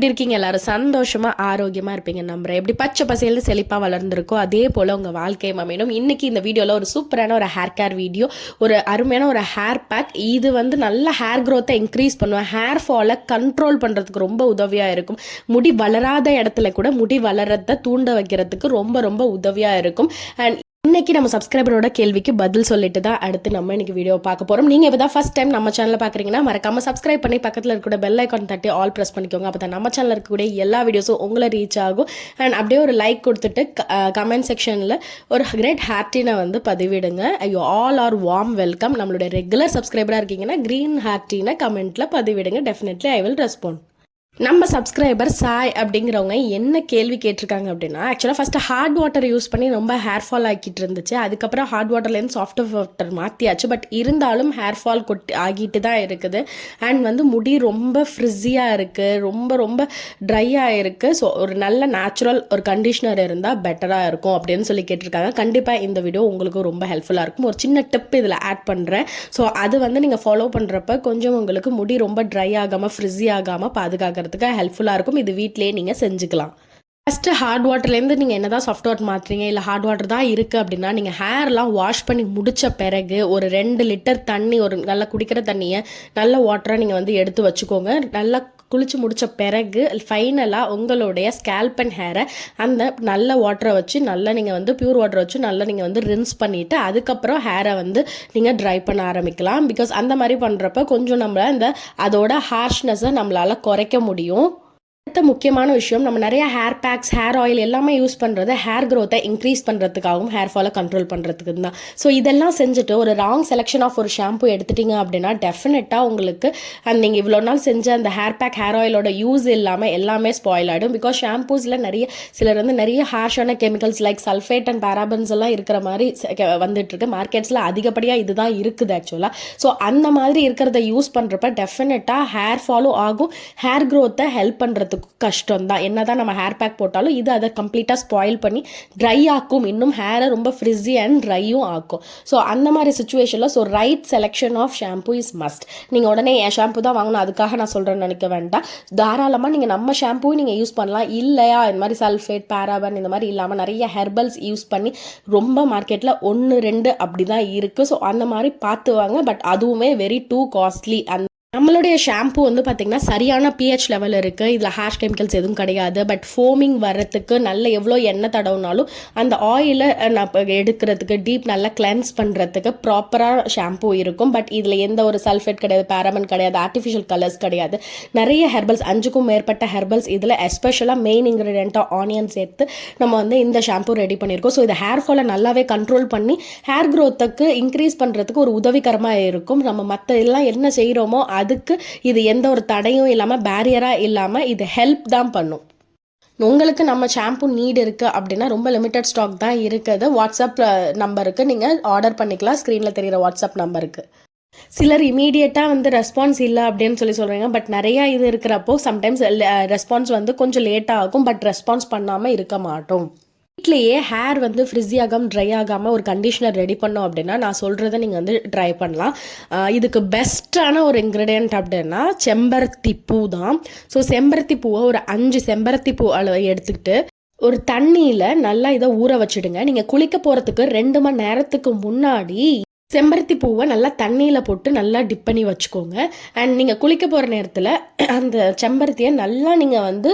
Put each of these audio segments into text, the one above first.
எப்படி இருக்கீங்க? எல்லாரும் சந்தோஷமா ஆரோக்கியமா இருப்பீங்க நம்புறேன். எப்படி பச்சை பசேல்னு செழிப்பா வளர்ந்துருக்கோ அதே போல உங்க வாழ்க்கையும் அமையணும். இன்னைக்கு இந்த வீடியோல ஒரு சூப்பரான ஒரு ஹேர் கேர் வீடியோ, ஒரு அருமையான ஒரு ஹேர் பேக். இது வந்து நல்ல ஹேர் க்ரோத்தை இன்க்ரீஸ் பண்ணுவேன், ஹேர் ஃபாலை கண்ட்ரோல் பண்றதுக்கு ரொம்ப உதவியா இருக்கும். முடி வளராத இடத்துல கூட முடி வளரத்தை தூண்ட வைக்கிறதுக்கு ரொம்ப ரொம்ப உதவியா இருக்கும். அண்ட் இன்னைக்கு நம்ம சப்ஸ்கிரைபரோட கேள்விக்கு பதில் சொல்லிட்டு தான் அடுத்து நம்ம இன்னைக்கு வீடியோ பார்க்க போறோம். நீங்க இப்போ தான் ஃபர்ஸ்ட் டைம் நம்ம சேனலை பார்க்குறீங்கன்னா மறக்காம சப்ஸ்கிரைப் பண்ணி பக்கத்தில் இருக்கக்கூடிய பெல் ஐக்கான் தட்டி ஆல் ப்ரெஸ் பண்ணிக்கோங்க. அப்போ தான் நம்ம சேனலில் இருக்கக்கூடிய எல்லா வீடியோஸும் உங்களை ரீச் ஆகும். அண்ட் அப்படியே ஒரு லைக் கொடுத்துட்டு கமெண்ட் செக்ஷனில் ஒரு கிரேட் ஹார்ட்டினை வந்து பதிவிடுங்க. ஐயோ ஆல் ஆர் வார்ம் வெல்கம். நம்மளுடைய ரெகுலர் சப்ஸ்கிரைபராக இருக்கீங்கன்னா க்ரீன் ஹார்ட்டினை கமெண்ட்ல பதிவிடுங்க. Definitely I will respond. நம்ம சப்ஸ்கிரைபர் சாய் அப்படிங்கிறவங்க என்ன கேள்வி கேட்டிருக்காங்க அப்படின்னா, ஆக்சுவலாக ஃபஸ்ட்டு ஹார்ட் வாட்டர் யூஸ் பண்ணி ரொம்ப ஹேர் ஃபால் ஆக்கிட்டு இருந்துச்சு. அதுக்கப்புறம் ஹார்ட் வாட்டர்லேருந்து சாஃப்ட் வாட்டர் மாற்றியாச்சு. பட் இருந்தாலும் ஹேர் ஃபால் ஆகிட்டு தான் இருக்குது. அண்ட் வந்து முடி ரொம்ப ஃப்ரிஸியாக இருக்குது, ரொம்ப ரொம்ப ட்ரையாக இருக்குது. ஸோ ஒரு நல்ல நேச்சுரல் ஒரு கண்டிஷ்னர் இருந்தால் பெட்டராக இருக்கும் அப்படின்னு சொல்லி கேட்டிருக்காங்க. கண்டிப்பாக இந்த வீடியோ உங்களுக்கு ரொம்ப ஹெல்ப்ஃபுல்லாக இருக்கும். ஒரு சின்ன டிப் இதில் ஆட் பண்ணுறேன். ஸோ அது வந்து நீங்கள் ஃபாலோ பண்ணுறப்ப கொஞ்சம் உங்களுக்கு முடி ரொம்ப ட்ரை ஆகாமல் ஃப்ரிஸி ஆகாமல் பாதுகாக்கிறது ஹெல்ப்ஃபுல்லாக இருக்கும். இது வீட்டிலேயே நீங்கள் செஞ்சுக்கலாம். ஃபஸ்ட்டு ஹார்ட் வாட்டர்லேருந்து நீங்கள் என்ன தான் சாஃப்ட் வாட்டர் மாற்றுறீங்க, இல்லை ஹார்ட் வாட்டர் தான் இருக்குது அப்படின்னா, நீங்கள் ஹேர்லாம் வாஷ் பண்ணி முடித்த பிறகு ஒரு 2 லிட்டர் தண்ணி, ஒரு நல்லா குடிக்கிற தண்ணியை நல்ல வாட்டராக நீங்கள் வந்து எடுத்து வச்சுக்கோங்க. நல்லா குளிச்சு முடித்த பிறகு ஃபைனலாக உங்களுடைய ஸ்கேல்ப் அண்ட் ஹேரை அந்த நல்ல வாட்டரை வச்சு நல்லா நீங்கள் வந்து பியூர் வாட்டரை வச்சு நல்லா நீங்கள் வந்து ரின்ஸ் பண்ணிவிட்டு அதுக்கப்புறம் ஹேரை வந்து நீங்கள் ட்ரை பண்ண ஆரம்பிக்கலாம். பிகாஸ் அந்த மாதிரி பண்ணுறப்ப கொஞ்சம் நம்மள இந்த அதோட ஹார்ஷ்னஸை நம்மளால் குறைக்க முடியும். அடுத்த முக்கியமான விஷயம், நம்ம நிறைய ஹேர் பேக்ஸ், ஹேர் ஆயில் எல்லாமே யூஸ் பண்ணுறது ஹேர் க்ரோத்தை இன்க்ரீஸ் பண்ணுறதுக்காகவும் ஹேர் ஃபாலை கண்ட்ரோல் பண்ணுறதுக்கு தான். ஸோ இதெல்லாம் செஞ்சுட்டு ஒரு ராங் செலெக்ஷன் ஆஃப் ஒரு ஷாம்பு எடுத்துட்டிங்க அப்படின்னா டெஃபினட்டாக உங்களுக்கு நீங்கள் இவ்வளோ நாள் செஞ்ச அந்த ஹேர் பேக், ஹேர் ஆயிலோட யூஸ் இல்லாமல் எல்லாமே ஸ்பாயில் ஆகிடும். பிகாஸ் ஷாம்பூஸில் சிலர் வந்து நிறைய ஹார்ஷான கெமிக்கல்ஸ் லைக் சல்ஃபேட் அண்ட் பேராபன்ஸ் எல்லாம் இருக்கிற மாதிரி வந்துட்டுருக்கு. மார்க்கெட்ஸில் அதிகப்படியாக இதுதான் இருக்குது ஆக்சுவலாக. ஸோ அந்த மாதிரி இருக்கிறத யூஸ் பண்ணுறப்ப டெஃபினட்டாக ஹேர் ஃபாலும் ஆகும், ஹேர் க்ரோத்தை ஹெல்ப் பண்ணுறதுக்கு கஷ்டம் தான். என்னதான் நம்ம ஹேர் பேக் போட்டாலும் இது அதை கம்ப்ளீட்டாக ஸ்பாயில் பண்ணி ட்ரை ஆக்கும், இன்னும் ஹேரை ரொம்ப ஃப்ரிஸி அண்ட் ட்ரையும் ஆக்கும். ஸோ அந்த மாதிரி சுச்சுவேஷனில் so right selection of shampoo is must. நீங்கள் உடனே என் ஷாம்பு தான் வாங்கணும் அதுக்காக நான் சொல்கிறேன்னு நினைக்க வேண்டாம். தாராளமாக நீங்கள் நம்ம ஷாம்பு நீங்கள் யூஸ் பண்ணலாம். இல்லையா இந்த மாதிரி சல்ஃபேட், பேராபன் இந்த மாதிரி இல்லாமல் நிறைய ஹெர்பல்ஸ் யூஸ் பண்ணி ரொம்ப மார்க்கெட்டில் 1, 2 அப்படி தான் இருக்குது. ஸோ அந்த மாதிரி பார்த்து வாங்க. பட் அதுவுமே வெரி டூ காஸ்ட்லி. நம்மளுடைய ஷாம்பு வந்து பார்த்திங்கன்னா சரியான pH லெவல் இருக்குது. இதில் ஹேர் கெமிக்கல்ஸ் எதுவும் கிடையாது. பட் ஃபோமிங் வர்றதுக்கு நல்ல எவ்வளோ எண்ணெய் தடவுனாலும் அந்த ஆயிலை எடுக்கிறதுக்கு டீப் நல்லா கிளென்ஸ் பண்ணுறதுக்கு ப்ராப்பராக ஷாம்பு இருக்கும். பட் இதில் எந்த ஒரு சல்ஃபேட் கிடையாது, பேராமன் கிடையாது, ஆர்டிஃபிஷியல் கலர்ஸ் கிடையாது. நிறைய ஹெர்பல்ஸ், 5க்கும் மேற்பட்ட ஹெர்பல்ஸ் இதில் எஸ்பெஷலாக மெயின் இன்க்ரீடியண்ட்டாக ஆனியன் சேர்த்து நம்ம வந்து இந்த ஷாம்பு ரெடி பண்ணியிருக்கோம். ஸோ இது ஹேர் ஃபாலை நல்லாவே கண்ட்ரோல் பண்ணி ஹேர் க்ரோத்துக்கு இன்க்ரீஸ் பண்ணுறதுக்கு ஒரு உதவிகரமாக இருக்கும். நம்ம மற்ற எல்லாம் என்ன செய்கிறோமோ அதுக்கு இது எந்த ஒரு தடையும் இல்லாமல், பேரியராக இல்லாமல் இது ஹெல்ப் தான் பண்ணும். உங்களுக்கு நம்ம ஷாம்பு நீட் இருக்குது அப்படின்னா ரொம்ப லிமிட்டட் ஸ்டாக் தான் இருக்குது. வாட்ஸ்அப் நம்பருக்கு நீங்கள் ஆர்டர் பண்ணிக்கலாம், ஸ்க்ரீனில் தெரிகிற வாட்ஸ்அப் நம்பருக்கு. சிலர் இமீடியட்டாக வந்து ரெஸ்பான்ஸ் இல்லை அப்படின்னு சொல்கிறீங்க. பட் நிறையா இது இருக்கிறப்போ சம்டைம்ஸ் ரெஸ்பான்ஸ் வந்து கொஞ்சம் லேட்டாக ஆகும். பட் ரெஸ்பான்ஸ் பண்ணாமல் இருக்க மாட்டோம். வீட்லேயே ஹேர் வந்து ஃப்ரிஸி ஆகாமல் ட்ரை ஆகாமல் ஒரு கண்டிஷனர் ரெடி பண்ணோம் அப்படின்னா நான் சொல்கிறத நீங்கள் வந்து ட்ரை பண்ணலாம். இதுக்கு பெஸ்ட்டான ஒரு இன்க்ரீடியன்ட் அப்படின்னா செம்பருத்தி பூ தான். ஸோ செம்பருத்தி பூவை ஒரு 5 செம்பருத்தி பூ அளவு எடுத்துக்கிட்டு ஒரு தண்ணியில் நல்லா இதை ஊற வச்சுடுங்க. நீங்கள் குளிக்க போகிறதுக்கு 2 மணி நேரத்துக்கு முன்னாடி செம்பருத்தி பூவை நல்லா தண்ணியில் போட்டு நல்லா டிப் பண்ணி வச்சுக்கோங்க. அண்ட் நீங்கள் குளிக்க போகிற நேரத்தில் அந்த செம்பருத்தியை நல்லா நீங்கள் வந்து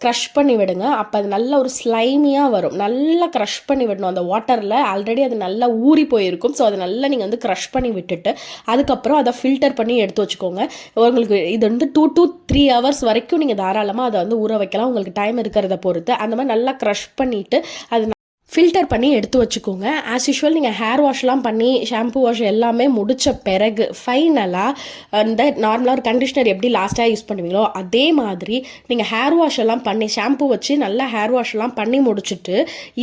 க்ரஷ் பண்ணி விடுங்க. அப்போ அது நல்ல ஒரு ஸ்லைமியாக வரும். நல்லா க்ரஷ் பண்ணி விடணும். அந்த வாட்டரில் ஆல்ரெடி அது நல்லா ஊறி போயிருக்கும். ஸோ அதை நல்லா நீங்கள் வந்து க்ரஷ் பண்ணி விட்டுட்டு அதுக்கப்புறம் அதை ஃபில்டர் பண்ணி எடுத்து வச்சுக்கோங்க. உங்களுக்கு இது வந்து 2 to 3 hours வரைக்கும் நீங்கள் தாராளமாக அதை வந்து ஊற வைக்கலாம், உங்களுக்கு டைம் இருக்கிறத பொறுத்து. அந்த மாதிரி நல்லா க்ரஷ் பண்ணிவிட்டு அது ஃபில்டர் பண்ணி எடுத்து வச்சுக்கோங்க. ஆஸ் யூஷுவல் நீங்கள் ஹேர் வாஷ்லாம் பண்ணி ஷாம்பு வாஷ் எல்லாமே முடித்த பிறகு ஃபைனலாக இந்த நார்மலாக ஒரு கண்டிஷ்னர் எப்படி லாஸ்ட்டாக யூஸ் பண்ணுவீங்களோ அதே மாதிரி நீங்கள் ஹேர் வாஷ் எல்லாம் பண்ணி ஷாம்பு வச்சு நல்லா ஹேர் வாஷ்லாம் பண்ணி முடிச்சுட்டு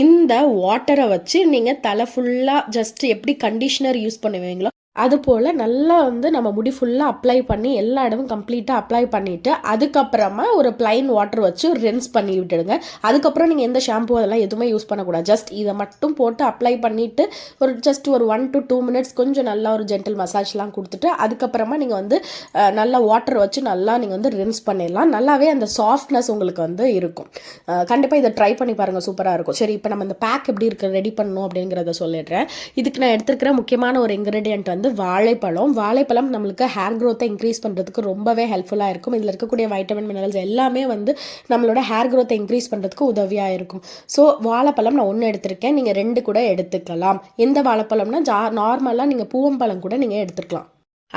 இந்த வாட்டரை வச்சு நீங்கள் தலை ஃபுல்லாக ஜஸ்ட் எப்படி கண்டிஷ்னர் யூஸ் பண்ணுவீங்களோ அதுபோல் நல்லா வந்து நம்ம முடி ஃபுல்லாக அப்ளை பண்ணி எல்லா இடமும் கம்ப்ளீட்டாக அப்ளை பண்ணிவிட்டு அதுக்கப்புறமா ஒரு ப்ளைன் வாட்டர் வச்சு ரின்ஸ் பண்ணி விட்டுடுங்க. அதுக்கப்புறம் நீங்கள் எந்த ஷாம்பு அதெல்லாம் எதுவுமே யூஸ் பண்ணக்கூடாது. ஜஸ்ட் இதை மட்டும் போட்டு அப்ளை பண்ணிவிட்டு ஜஸ்ட் ஒரு 1 to 2 minutes கொஞ்சம் நல்லா ஒரு ஜென்டில் மசாஜ்லாம் கொடுத்துட்டு அதுக்கப்புறமா நீங்கள் வந்து நல்லா வாட்டர் வச்சு நல்லா நீங்கள் வந்து ரின்ஸ் பண்ணிடலாம். நல்லாவே அந்த சாஃப்ட்னஸ் உங்களுக்கு வந்து இருக்கும். கண்டிப்பாக இதை ட்ரை பண்ணி பாருங்கள், சூப்பராக இருக்கும். சரி, இப்போ நம்ம இந்த பேக் எப்படி இருக்க ரெடி பண்ணணும் அப்படிங்கிறத சொல்லிடுறேன். இதுக்கு நான் எடுத்துருக்கிற முக்கியமான ஒரு இன்க்ரீடியன்ட் வந்து வாழைப்பழம் நம்மளுக்கு ஹேர் க்ரோத்தை இன்க்ரீஸ் பண்ணுறதுக்கு ரொம்பவே ஹெல்ப்ஃபுல்லாக இருக்கும். இதில் இருக்கக்கூடிய வைட்டமின் மினரல்ஸ் எல்லாமே வந்து நம்மளோட ஹேர் க்ரோத்தை இன்க்ரீஸ் பண்ணுறதுக்கு உதவியாக இருக்கும். ஸோ வாழைப்பழம் நான் 1 எடுத்திருக்கேன், நீங்கள் 2 கூட எடுத்துக்கலாம். எந்த வாழைப்பழம்னா நார்மலாக நீங்கள் பூவம்பழம் கூட நீங்கள் எடுத்துக்கலாம்.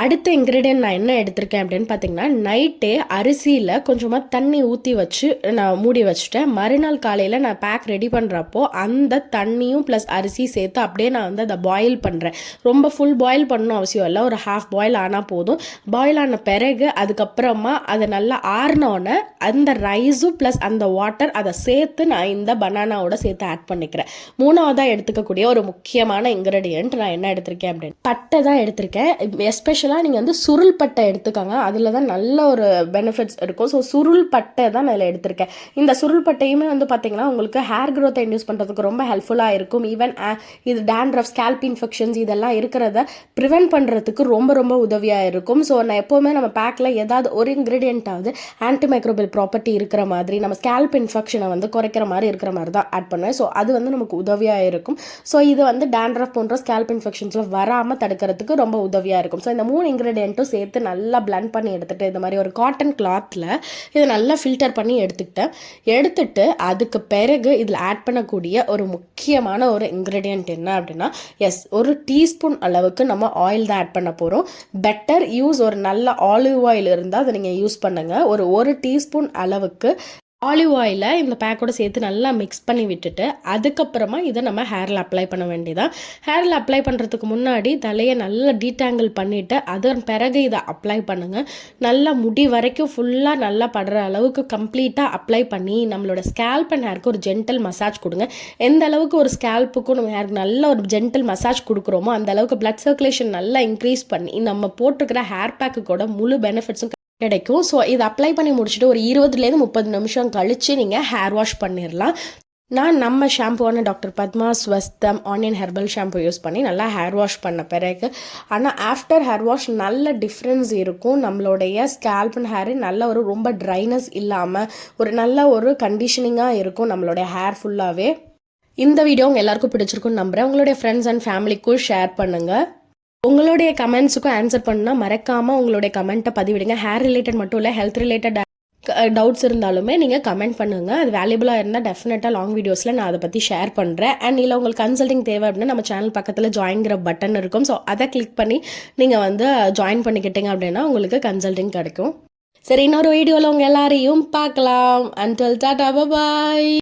அடுத்த இன்க்ரீடியன்ட் நான் என்ன எடுத்திருக்கேன் அப்படின்னு பார்த்தீங்கன்னா, நைட்டே அரிசியில் கொஞ்சமாக தண்ணி ஊற்றி வச்சு நான் மூடி வச்சுட்டேன். மறுநாள் காலையில் நான் பேக் ரெடி பண்ணுறப்போ அந்த தண்ணியும் ப்ளஸ் அரிசி சேர்த்து அப்படியே நான் வந்து அதை பாயில் பண்ணுறேன். ரொம்ப ஃபுல் பாயில் பண்ணணும் அவசியம் இல்லை, ஒரு ஹாஃப் பாயில் ஆனால் போதும். பாயில் ஆன பிறகு அதுக்கப்புறமா அதை நல்லா ஆறினோடனே அந்த ரைஸும் ப்ளஸ் அந்த வாட்டர் அதை சேர்த்து நான் இந்த பனானாவோட சேர்த்து ஆட் பண்ணிக்கிறேன். 3வதாக எடுத்துக்கக்கூடிய ஒரு முக்கியமான இன்க்ரீடியன்ட் நான் என்ன எடுத்திருக்கேன் அப்படின்னு பட்டை தான் எடுத்திருக்கேன். எஸ்பெஷலாக நீங்கள் வந்து சுருள் பட்டை எடுத்துக்காங்க, அதில் தான் நல்ல ஒரு பெனிஃபிட்ஸ் இருக்கும். ஸோ சுருள் பட்டை தான் நான் இதில் எடுத்திருக்கேன். இந்த சுருள் பட்டையுமே வந்து பார்த்தீங்கன்னா உங்களுக்கு ஹேர் க்ரோத்தை இன்டியூஸ் பண்ணுறதுக்கு ரொம்ப ஹெல்ப்ஃபுல்லாக இருக்கும். ஈவன் இது டேண்ட்ரஃப், ஸ்கேல்ப் இன்ஃபெக்ஷன்ஸ் இதெல்லாம் இருக்கிறத ப்ரிவென்ட் பண்ணுறதுக்கு ரொம்ப ரொம்ப உதவியாக இருக்கும். ஸோ நான் எப்போவுமே நம்ம பேக்கில் ஏதாவது ஒரு இன்க்ரீடியண்ட்டாவது ஆன்டிமைக்ரோபியல் ப்ராப்பர்ட்டி இருக்கிற மாதிரி, நம்ம ஸ்கேல்ப் இன்ஃபெக்ஷனை வந்து குறைக்கிற மாதிரி இருக்கிற மாதிரி தான் ஆட் பண்ணுவேன். ஸோ அது வந்து நமக்கு உதவியாக இருக்கும். ஸோ இது வந்து டேண்ட்ரஃப் போன்ற ஸ்கேல்ப் இன்ஃபெக்ஷன்ஸில் வராமல் தடுக்கிறதுக்கு ரொம்ப உதவியாக இருக்கும். ஸோ இந்த 3 இன்க்ரீடியண்ட்டும் சேர்த்து நல்லா பிளண்ட் பண்ணி எடுத்துகிட்டு இந்த மாதிரி ஒரு காட்டன் கிளாத்தில் இதை நல்லா ஃபில்டர் பண்ணி எடுத்துட்டு அதுக்கு பிறகு இதில் ஆட் பண்ணக்கூடிய ஒரு முக்கியமான ஒரு இன்க்ரீடியண்ட் என்ன அப்படின்னா, ஒரு டீஸ்பூன் அளவுக்கு நம்ம ஆயில் தான் ஆட் பண்ண போகிறோம். பெட்டர் யூஸ் ஒரு நல்ல ஆலிவ் ஆயில் இருந்தால் அதை நீங்கள் யூஸ் பண்ணுங்கள். ஒரு டீஸ்பூன் அளவுக்கு ஆலிவ் ஆயிலை இந்த பேக்கோட சேர்த்து நல்லா மிக்ஸ் பண்ணி விட்டுட்டு அதுக்கப்புறமா இதை நம்ம ஹேரில் அப்ளை பண்ண வேண்டியதான். ஹேரில் அப்ளை பண்ணுறதுக்கு முன்னாடி தலையை நல்லா டீடாங்கிள் பண்ணிவிட்டு அதன் பிறகு இதை அப்ளை பண்ணுங்கள். நல்லா முடி வரைக்கும் ஃபுல்லாக நல்லா படுற அளவுக்கு கம்ப்ளீட்டாக அப்ளை பண்ணி நம்மளோட ஸ்கேல்ப் அண்ட் ஹேருக்கு ஒரு ஜென்டில் மசாஜ் கொடுங்க. எந்த அளவுக்கு ஒரு ஸ்கேல்ப்புக்கும் நம்ம ஹேருக்கு நல்ல ஒரு ஜென்டில் மசாஜ் கொடுக்குறோமோ அந்த அளவுக்கு பிளட் சர்க்குலேஷன் நல்லா இன்க்ரீஸ் பண்ணி நம்ம போட்டுக்கிற ஹேர் பேக்குக்கூட முழு பெனிஃபிட்ஸும் கிடைக்கும். ஸோ இதை அப்ளை பண்ணி முடிச்சுட்டு ஒரு 20 to 30 நிமிஷம் கழித்து நீங்கள் ஹேர் வாஷ் பண்ணிடலாம். நான் நம்ம ஷாம்புவான doctor Padma Swastham onion herbal shampoo use பண்ணி நல்லா ஹேர் வாஷ் பண்ண பிறகு, ஆனால் ஆஃப்டர் ஹேர் வாஷ் நல்ல டிஃப்ரென்ஸ் இருக்கும். நம்மளுடைய ஸ்கேல்ப் அண்ட் ஹேரு நல்ல ஒரு ரொம்ப ட்ரைனஸ் இல்லாமல் ஒரு நல்ல ஒரு கண்டிஷனிங்காக இருக்கும் நம்மளுடைய ஹேர் ஃபுல்லாகவே. இந்த வீடியோ உங்கள் எல்லாருக்கும் பிடிச்சிருக்குன்னு நம்புகிறேன். உங்களுடைய ஃப்ரெண்ட்ஸ் அண்ட் ஃபேமிலிக்கும் ஷேர் பண்ணுங்கள். உங்களுடைய கமெண்ட்ஸுக்கும் ஆன்சர் பண்ணால் மறக்காமல் உங்களுடைய கமெண்ட்டை பதிவிடுங்க. ஹேர் ரிலேட்டட் மட்டும் இல்லை, ஹெல்த் ரிலேட்டட் டவுட்ஸ் இருந்தாலுமே நீங்கள் கமெண்ட் பண்ணுங்கள். அது வேல்யூபிளாக இருந்தால் டெஃபினட்டாக லாங் வீடியோஸில் நான் அதை பற்றி ஷேர் பண்ணுறேன். அண்ட் இல்லை உங்களுக்கு கன்சல்டிங் தேவை அப்படின்னா நம்ம சேனல் பக்கத்தில் ஜாயின்கிற பட்டன் இருக்கும். ஸோ அதை கிளிக் பண்ணி நீங்கள் வந்து ஜாயின் பண்ணிக்கிட்டீங்க அப்படின்னா உங்களுக்கு கன்சல்டிங் கிடைக்கும். சரி, இன்னொரு வீடியோவில் உங்கள் எல்லாரையும் பார்க்கலாம். Until Tata, bye bye.